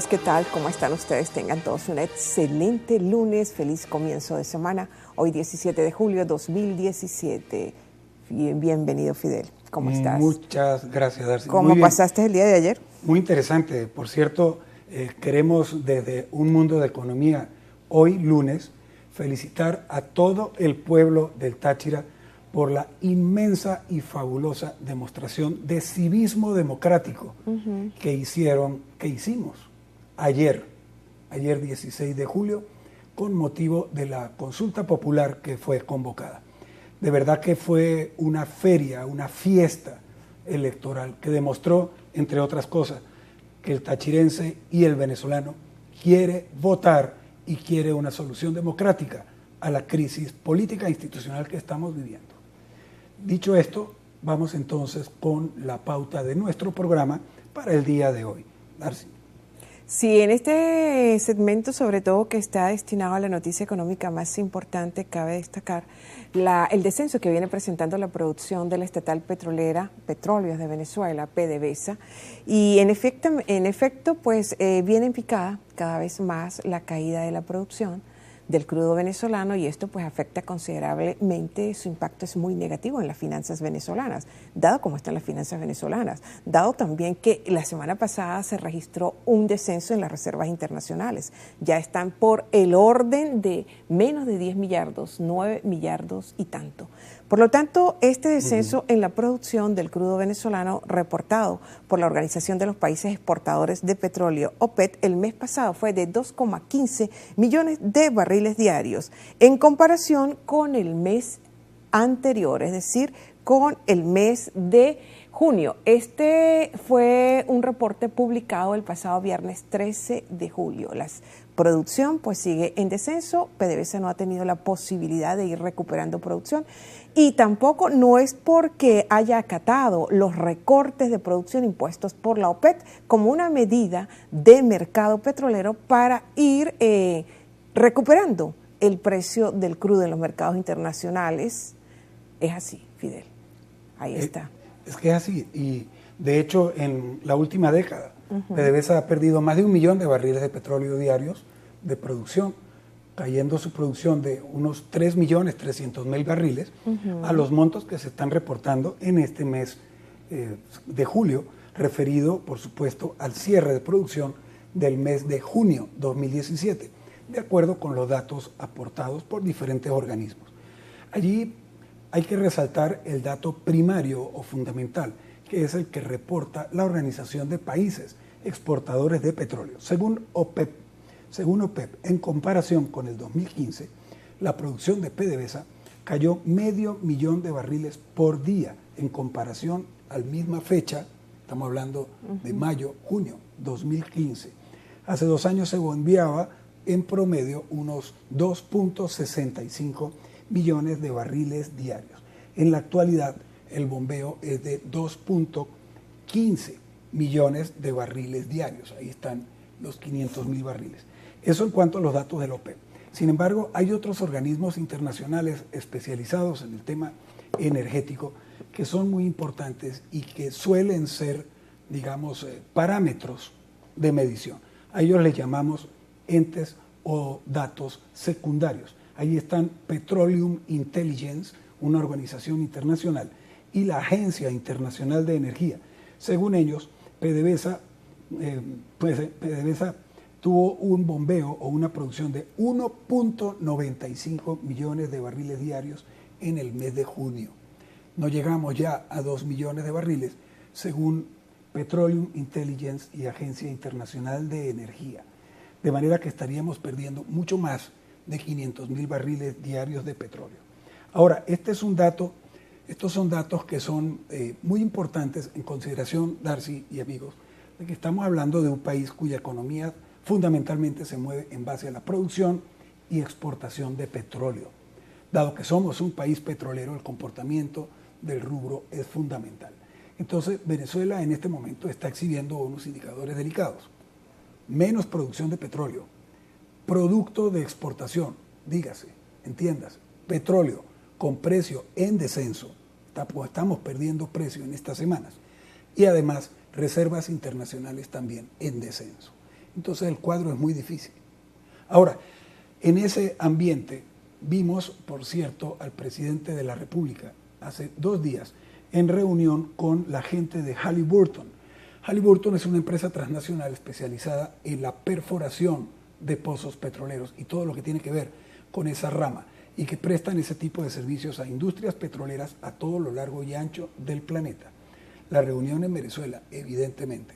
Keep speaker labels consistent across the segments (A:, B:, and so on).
A: amigos, ¿qué tal? ¿Cómo están ustedes? Tengan todos un excelente lunes, feliz comienzo de semana. Hoy 17 de julio de 2017. Bienvenido, Fidel. ¿Cómo estás?
B: Muchas gracias, Darcy.
A: ¿Cómo pasaste el día de ayer?
B: Muy interesante. Por cierto, queremos desde Un Mundo de Economía, hoy lunes, felicitar a todo el pueblo del Táchira por la inmensa y fabulosa demostración de civismo democrático que hicimos ayer 16 de julio, con motivo de la consulta popular que fue convocada. De verdad que fue una feria, una fiesta electoral que demostró, entre otras cosas, que el tachirense y el venezolano quiere votar y quiere una solución democrática a la crisis política e institucional que estamos viviendo. Dicho esto, vamos entonces con la pauta de nuestro programa para el día de hoy. Darcy.
A: Sí, en este segmento, sobre todo que está destinado a la noticia económica más importante, cabe destacar el descenso que viene presentando la producción de la estatal petrolera Petróleos de Venezuela, PDVSA, y en efecto, pues viene en picada cada vez más la caída de la producción del crudo venezolano, y esto pues afecta considerablemente, su impacto es muy negativo en las finanzas venezolanas, dado cómo están las finanzas venezolanas, dado también que la semana pasada se registró un descenso en las reservas internacionales, ya están por el orden de menos de 10 millardos, 9 millardos y tanto. Por lo tanto, este descenso en la producción del crudo venezolano reportado por la Organización de los Países Exportadores de Petróleo, OPEP, el mes pasado fue de 2,15 millones de barriles diarios, en comparación con el mes anterior, es decir, con el mes de junio. Este fue un reporte publicado el pasado viernes 13 de julio. La producción pues sigue en descenso, PDVSA no ha tenido la posibilidad de ir recuperando producción, y tampoco no es porque haya acatado los recortes de producción impuestos por la OPEP como una medida de mercado petrolero para ir recuperando el precio del crudo en los mercados internacionales. Es así, Fidel. Ahí está.
B: Es que es así. Y de hecho, en la última década, PDVSA ha perdido más de 1 millón de barriles de petróleo diarios de producción, cayendo su producción de unos 3.300.000 barriles a los montos que se están reportando en este mes de julio, referido, por supuesto, al cierre de producción del mes de junio 2017, de acuerdo con los datos aportados por diferentes organismos. Allí hay que resaltar el dato primario o fundamental, que es el que reporta la Organización de Países Exportadores de Petróleo. Según OPEP, en comparación con el 2015, la producción de PDVSA cayó 500.000 de barriles por día en comparación a la misma fecha, estamos hablando de mayo, junio 2015. Hace 2 años se enviaba en promedio unos 2.65 millones de barriles diarios. En la actualidad, el bombeo es de 2.15 millones de barriles diarios. Ahí están los 500.000 barriles. Eso en cuanto a los datos del OPEP. Sin embargo, hay otros organismos internacionales especializados en el tema energético que son muy importantes y que suelen ser, digamos, parámetros de medición. A ellos les llamamos entes o datos secundarios. Ahí están Petroleum Intelligence, una organización internacional, y la Agencia Internacional de Energía. Según ellos, PDVSA tuvo un bombeo o una producción de 1.95 millones de barriles diarios en el mes de junio. No llegamos ya a 2 millones de barriles, según Petroleum Intelligence y Agencia Internacional de Energía. De manera que estaríamos perdiendo mucho más de 500.000 barriles diarios de petróleo. Ahora, estos son datos que son muy importantes en consideración, Darcy y amigos, de que estamos hablando de un país cuya economía fundamentalmente se mueve en base a la producción y exportación de petróleo. Dado que somos un país petrolero, el comportamiento del rubro es fundamental. Entonces, Venezuela en este momento está exhibiendo unos indicadores delicados. Menos producción de petróleo, producto de exportación, dígase, entiéndase, petróleo con precio en descenso, estamos perdiendo precio en estas semanas, y además reservas internacionales también en descenso. Entonces el cuadro es muy difícil. Ahora, en ese ambiente vimos, por cierto, al presidente de la República hace 2 días en reunión con la gente de Halliburton. Halliburton es una empresa transnacional especializada en la perforación de pozos petroleros y todo lo que tiene que ver con esa rama, y que prestan ese tipo de servicios a industrias petroleras a todo lo largo y ancho del planeta. La reunión en Venezuela, evidentemente,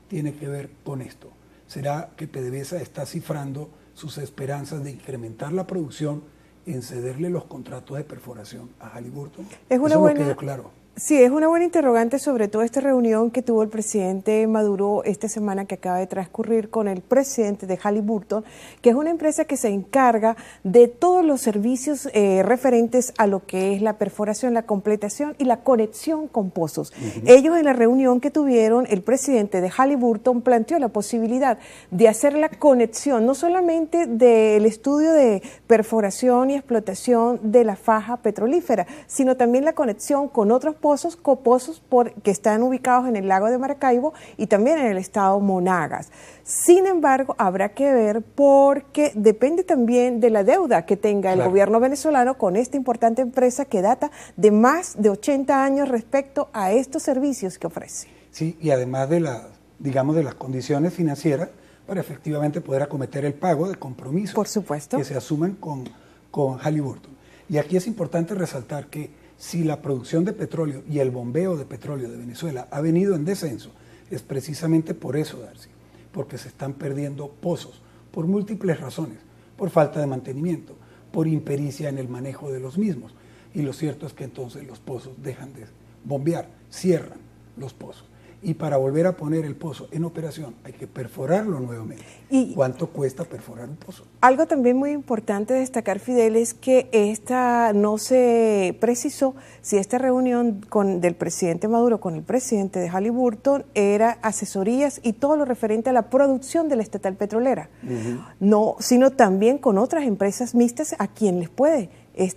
B: tiene que ver con esto. ¿Será que PDVSA está cifrando sus esperanzas de incrementar la producción en cederle los contratos de perforación a Halliburton?
A: Eso
B: no quedó claro.
A: Sí, es una buena interrogante, sobre todo esta reunión que tuvo el presidente Maduro esta semana que acaba de transcurrir con el presidente de Halliburton, que es una empresa que se encarga de todos los servicios referentes a lo que es la perforación, la completación y la conexión con pozos. Ellos en la reunión que tuvieron, el presidente de Halliburton planteó la posibilidad de hacer la conexión, no solamente del estudio de perforación y explotación de la faja petrolífera, sino también la conexión con otros pozos que están ubicados en el lago de Maracaibo y también en el estado Monagas. Sin embargo, habrá que ver porque depende también de la deuda que tenga el gobierno venezolano con esta importante empresa que data de más de 80 años respecto a estos servicios que ofrece.
B: Sí, y además de las condiciones financieras para efectivamente poder acometer el pago de compromisos,
A: por supuesto,
B: que se asumen con Halliburton. Y aquí es importante resaltar que si la producción de petróleo y el bombeo de petróleo de Venezuela ha venido en descenso, es precisamente por eso, Darcy, porque se están perdiendo pozos por múltiples razones, por falta de mantenimiento, por impericia en el manejo de los mismos. Y lo cierto es que entonces los pozos dejan de bombear, cierran los pozos. Y para volver a poner el pozo en operación hay que perforarlo nuevamente. ¿Y cuánto cuesta perforar un pozo?
A: Algo también muy importante destacar, Fidel, es que no se precisó si esta reunión del presidente Maduro con el presidente de Halliburton era asesorías y todo lo referente a la producción de la estatal petrolera, no, sino también con otras empresas mixtas a quien les puede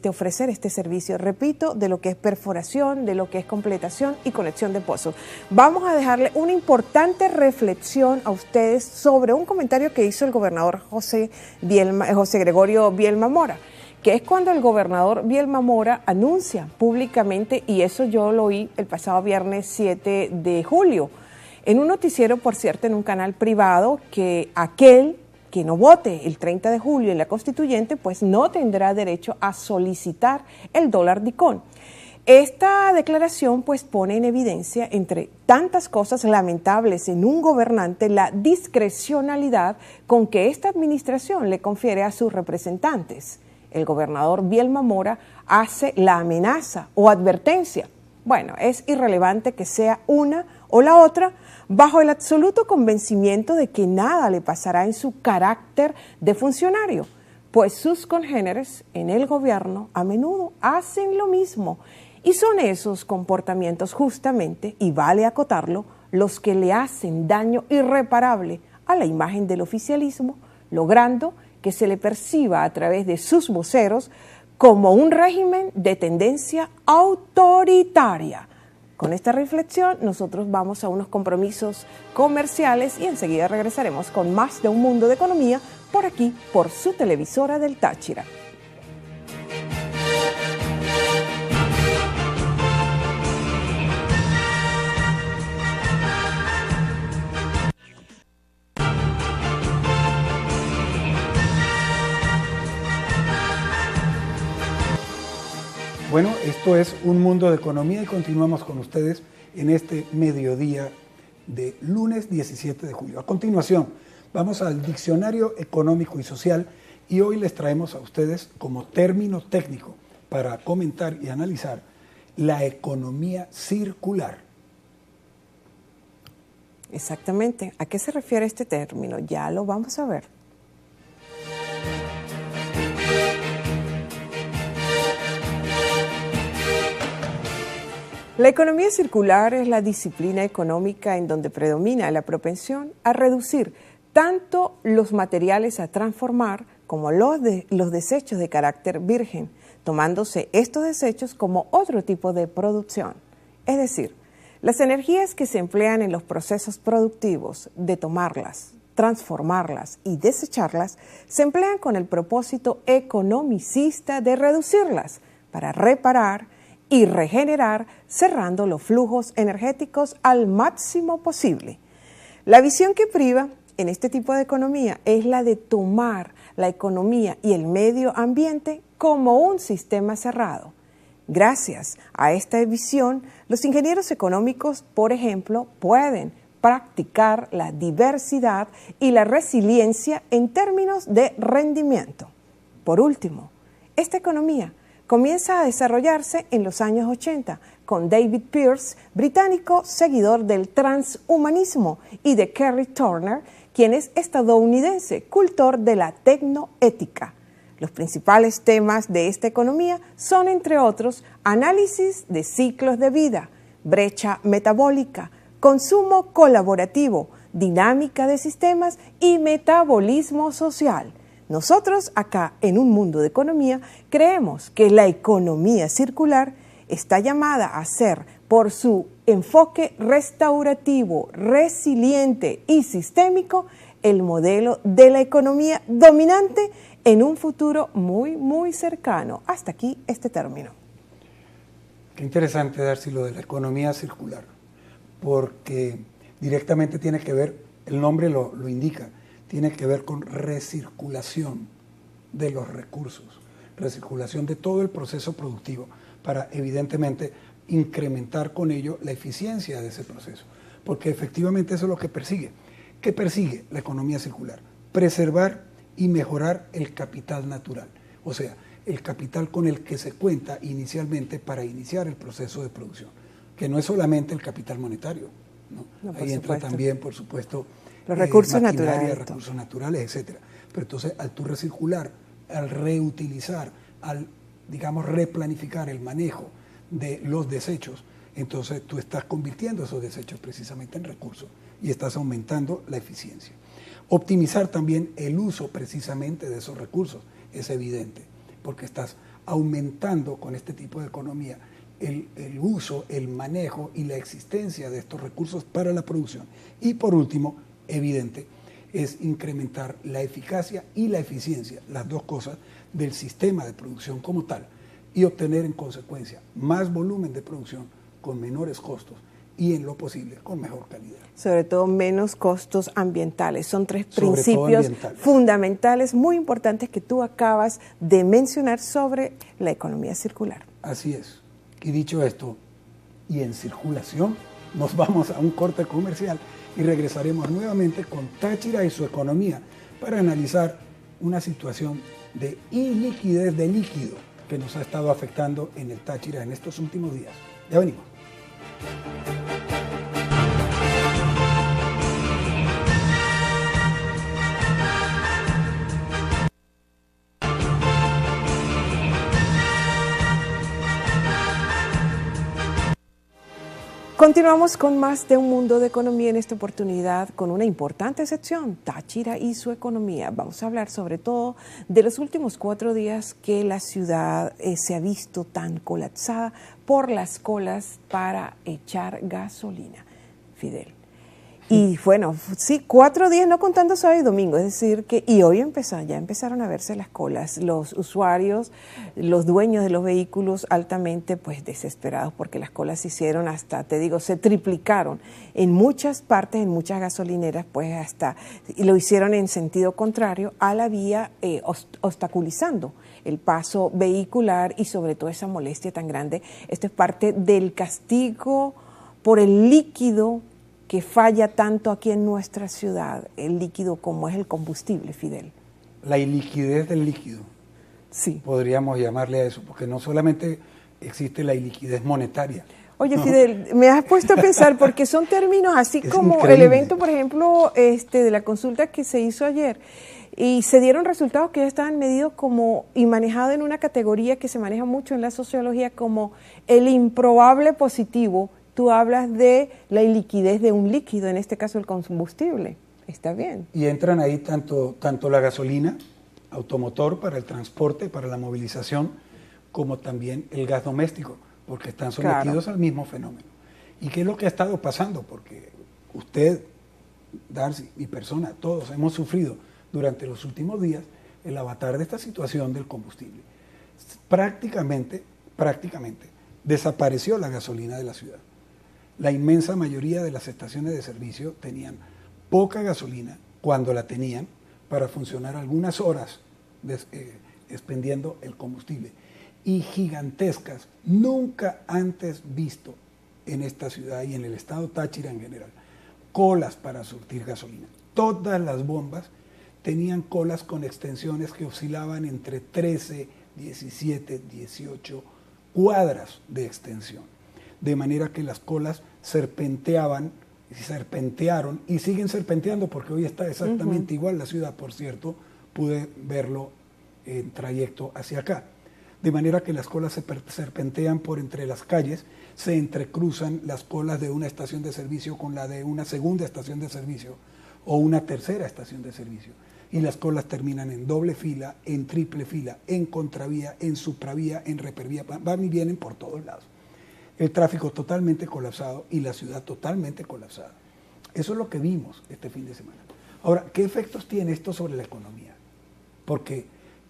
A: ofrecer este servicio, repito, de lo que es perforación, de lo que es completación y conexión de pozos. Vamos a dejarle una importante reflexión a ustedes sobre un comentario que hizo el gobernador José Gregorio Bielma Mora, que es cuando el gobernador Bielma Mora anuncia públicamente, y eso yo lo oí el pasado viernes 7 de julio, en un noticiero, por cierto, en un canal privado, que aquel que no vote el 30 de julio en la Constituyente, pues no tendrá derecho a solicitar el dólar DICON. Esta declaración pues pone en evidencia, entre tantas cosas lamentables en un gobernante, la discrecionalidad con que esta administración le confiere a sus representantes. El gobernador Bielma Mora hace la amenaza o advertencia. Bueno, es irrelevante que sea una o la otra, bajo el absoluto convencimiento de que nada le pasará en su carácter de funcionario, pues sus congéneres en el gobierno a menudo hacen lo mismo, y son esos comportamientos justamente, y vale acotarlo, los que le hacen daño irreparable a la imagen del oficialismo, logrando que se le perciba a través de sus voceros como un régimen de tendencia autoritaria. Con esta reflexión, nosotros vamos a unos compromisos comerciales y enseguida regresaremos con más de Un Mundo de Economía por aquí, por su televisora del Táchira.
B: Bueno, esto es Un Mundo de Economía y continuamos con ustedes en este mediodía de lunes 17 de julio. A continuación, vamos al Diccionario Económico y Social y hoy les traemos a ustedes como término técnico para comentar y analizar la economía circular.
A: Exactamente. ¿A qué se refiere este término? Ya lo vamos a ver. La economía circular es la disciplina económica en donde predomina la propensión a reducir tanto los materiales a transformar como los desechos de carácter virgen, tomándose estos desechos como otro tipo de producción. Es decir, las energías que se emplean en los procesos productivos, de tomarlas transformarlas y desecharlas, se emplean con el propósito economicista de reducirlas para reparar y regenerar, cerrando los flujos energéticos al máximo posible. La visión que priva en este tipo de economía es la de tomar la economía y el medio ambiente como un sistema cerrado. Gracias a esta visión, los ingenieros económicos, por ejemplo, pueden practicar la diversidad y la resiliencia en términos de rendimiento. Por último, esta economía comienza a desarrollarse en los años 80 con David Pearce, británico seguidor del transhumanismo, y de Kerry Turner, quien es estadounidense, cultor de la tecnoética. Los principales temas de esta economía son, entre otros, análisis de ciclos de vida, brecha metabólica, consumo colaborativo, dinámica de sistemas y metabolismo social. Nosotros acá, en Un Mundo de Economía, creemos que la economía circular está llamada a ser, por su enfoque restaurativo, resiliente y sistémico, el modelo de la economía dominante en un futuro muy, muy cercano. Hasta aquí este término.
B: Qué interesante, Darcy, lo de la economía circular, porque directamente tiene que ver, el nombre lo indica, tiene que ver con recirculación de los recursos, recirculación de todo el proceso productivo para, evidentemente, incrementar con ello la eficiencia de ese proceso, porque efectivamente eso es lo que persigue. ¿Qué persigue la economía circular? Preservar y mejorar el capital natural, o sea, el capital con el que se cuenta inicialmente para iniciar el proceso de producción, que no es solamente el capital monetario, ¿no? Ahí entra también, por supuesto,
A: los recursos
B: naturales, recursos naturales, etcétera. Pero entonces, al tú recircular, al reutilizar, al, digamos, replanificar el manejo de los desechos, entonces tú estás convirtiendo esos desechos precisamente en recursos y estás aumentando la eficiencia. Optimizar también el uso precisamente de esos recursos es evidente, porque estás aumentando con este tipo de economía el uso, el manejo y la existencia de estos recursos para la producción. Y por último, evidente, es incrementar la eficacia y la eficiencia, las dos cosas, del sistema de producción como tal, y obtener en consecuencia más volumen de producción con menores costos y en lo posible con mejor calidad.
A: Sobre todo menos costos ambientales. Son tres principios fundamentales muy importantes que tú acabas de mencionar sobre la economía circular.
B: Así es. Y dicho esto, y en circulación, nos vamos a un corte comercial y regresaremos nuevamente con Táchira y su economía para analizar una situación de iliquidez de líquido que nos ha estado afectando en el Táchira en estos últimos días. Ya venimos.
A: Continuamos con más de Un Mundo de Economía, en esta oportunidad con una importante sección, Táchira y su economía. Vamos a hablar sobre todo de los últimos 4 días que la ciudad se ha visto tan colapsada por las colas para echar gasolina. Fidel. Y bueno, sí, 4 días, no contando sábado y domingo, es decir, que y hoy ya empezaron a verse las colas. Los usuarios, los dueños de los vehículos altamente pues desesperados porque las colas se hicieron hasta, te digo, se triplicaron en muchas partes, en muchas gasolineras, pues hasta, y lo hicieron en sentido contrario a la vía, obstaculizando el paso vehicular y sobre todo esa molestia tan grande. Esto es parte del castigo por el líquido que falla tanto aquí en nuestra ciudad, el líquido como es el combustible, Fidel.
B: La iliquidez del líquido.
A: Sí.
B: Podríamos llamarle a eso, porque no solamente existe la iliquidez monetaria.
A: Oye, Fidel, me has puesto a pensar, porque son términos así
B: es
A: como
B: increíble.
A: El evento, por ejemplo, de la consulta que se hizo ayer, y se dieron resultados que ya estaban medidos como y manejados en una categoría que se maneja mucho en la sociología como el improbable positivo. Tú hablas de la iliquidez de un líquido, en este caso el combustible. Está bien.
B: Y entran ahí tanto la gasolina, automotor para el transporte, para la movilización, como también el gas doméstico, porque están sometidos al mismo fenómeno. ¿Y qué es lo que ha estado pasando? Porque usted Darcy, mi persona, todos hemos sufrido durante los últimos días el avatar de esta situación del combustible. Prácticamente desapareció la gasolina de la ciudad. La inmensa mayoría de las estaciones de servicio tenían poca gasolina cuando la tenían para funcionar algunas horas expendiendo el combustible. Y gigantescas, nunca antes visto en esta ciudad y en el estado Táchira en general, colas para surtir gasolina. Todas las bombas tenían colas con extensiones que oscilaban entre 13, 17, 18 cuadras de extensión. De manera que las colas serpentearon y siguen serpenteando porque hoy está exactamente igual la ciudad, por cierto, pude verlo en trayecto hacia acá. De manera que las colas se serpentean por entre las calles, se entrecruzan las colas de una estación de servicio con la de una segunda estación de servicio o una tercera estación de servicio. Y las colas terminan en doble fila, en triple fila, en contravía, en supravía, en repervía, van y vienen por todos lados. El tráfico totalmente colapsado y la ciudad totalmente colapsada. Eso es lo que vimos este fin de semana. Ahora, ¿qué efectos tiene esto sobre la economía? Porque,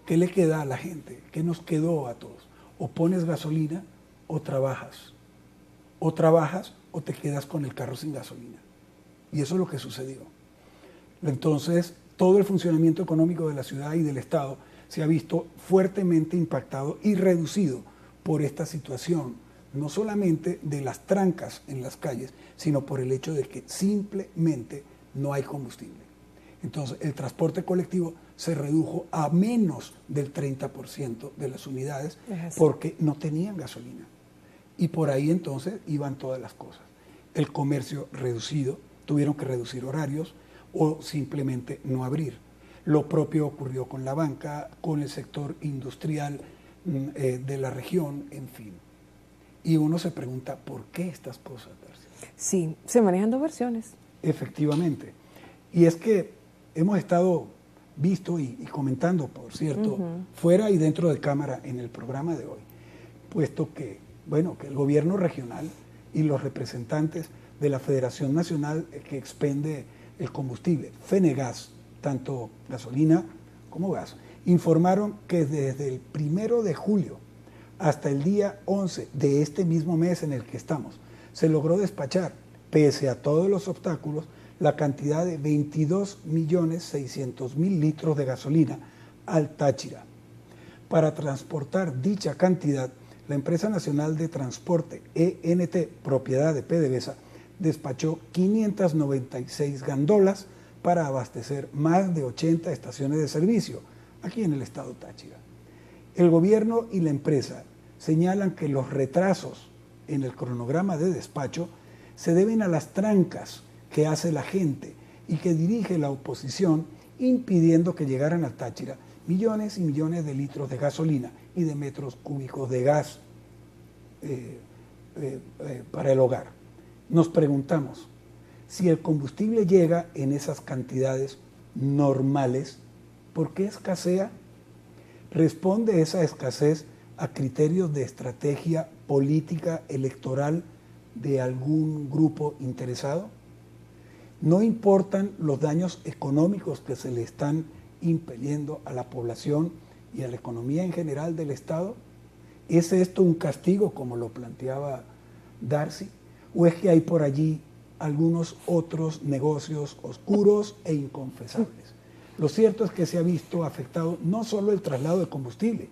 B: ¿qué le queda a la gente? ¿Qué nos quedó a todos? O pones gasolina o trabajas. O trabajas o te quedas con el carro sin gasolina. Y eso es lo que sucedió. Entonces, todo el funcionamiento económico de la ciudad y del Estado se ha visto fuertemente impactado y reducido por esta situación, no solamente de las trancas en las calles, sino por el hecho de que simplemente no hay combustible. Entonces, el transporte colectivo se redujo a menos del 30% de las unidades porque no tenían gasolina. Y por ahí entonces iban todas las cosas. El comercio reducido, tuvieron que reducir horarios o simplemente no abrir. Lo propio ocurrió con la banca, con el sector industrial de la región, en fin. Y uno se pregunta, ¿por qué estas cosas, Darcy?
A: Sí, se manejan dos versiones.
B: Efectivamente. Y es que hemos estado visto y comentando, por cierto, fuera y dentro de cámara en el programa de hoy, puesto que, bueno, que el gobierno regional y los representantes de la Federación Nacional que expende el combustible, Fenegas, tanto gasolina como gas, informaron que desde el 1 de julio hasta el día 11 de este mismo mes en el que estamos, se logró despachar, pese a todos los obstáculos, la cantidad de 22.600.000 litros de gasolina al Táchira. Para transportar dicha cantidad, la Empresa Nacional de Transporte, ENT, propiedad de PDVSA, despachó 596 gandolas para abastecer más de 80 estaciones de servicio aquí en el estado Táchira. El gobierno y la empresa señalan que los retrasos en el cronograma de despacho se deben a las trancas que hace la gente y que dirige la oposición, impidiendo que llegaran al Táchira millones y millones de litros de gasolina y de metros cúbicos de gas para el hogar. Nos preguntamos, si el combustible llega en esas cantidades normales, ¿por qué escasea? ¿Responde esa escasez a criterios de estrategia política electoral de algún grupo interesado? ¿No importan los daños económicos que se le están impeliendo a la población y a la economía en general del Estado? ¿Es esto un castigo, como lo planteaba Darcy? ¿O es que hay por allí algunos otros negocios oscuros e inconfesables? Lo cierto es que se ha visto afectado no solo el traslado de combustible,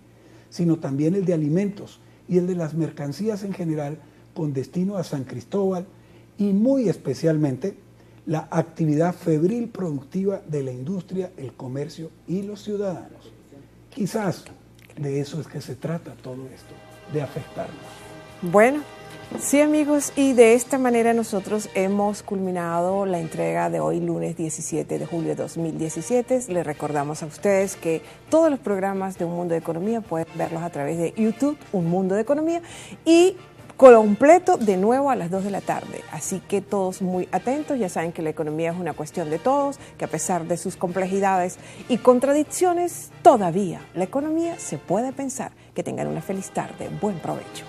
B: sino también el de alimentos y el de las mercancías en general con destino a San Cristóbal y muy especialmente la actividad febril productiva de la industria, el comercio y los ciudadanos. Quizás de eso es que se trata todo esto, de afectarnos.
A: Bueno, sí, amigos, y de esta manera nosotros hemos culminado la entrega de hoy, lunes 17 de julio de 2017. Les recordamos a ustedes que todos los programas de Un Mundo de Economía pueden verlos a través de YouTube, Un Mundo de Economía, y completo de nuevo a las 2 de la tarde. Así que todos muy atentos, ya saben que la economía es una cuestión de todos, que a pesar de sus complejidades y contradicciones, todavía la economía se puede pensar. Que tengan una feliz tarde, buen provecho.